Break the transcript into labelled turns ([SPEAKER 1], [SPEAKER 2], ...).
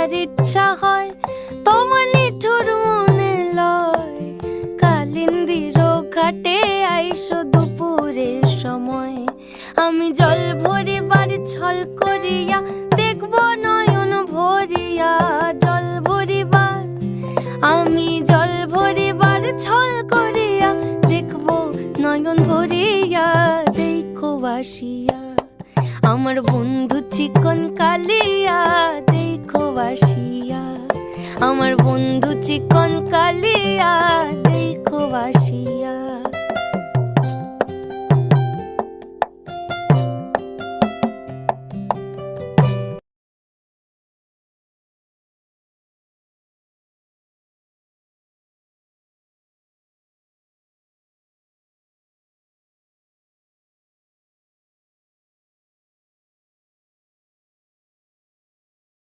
[SPEAKER 1] দেখার ইচ্ছা হয়, তোমার নিঠুর মনে লয়। কালিন্দির ঘাটে আইসো দুপুরের সময়, আমি জল ভরিবার ছল করিয়া দেখব নয়ন ভরিয়া। জল ভরিবার, আমি জল ভরিবার ছল করিয়া দেখব নয়ন ভরিয়া। দেখো বাসিয়া আমার বন্ধু চিকন কালিয়া, দেখো বাসিয়া আমার বন্ধু চিকন কালিয়া, দেখো বাসিয়া।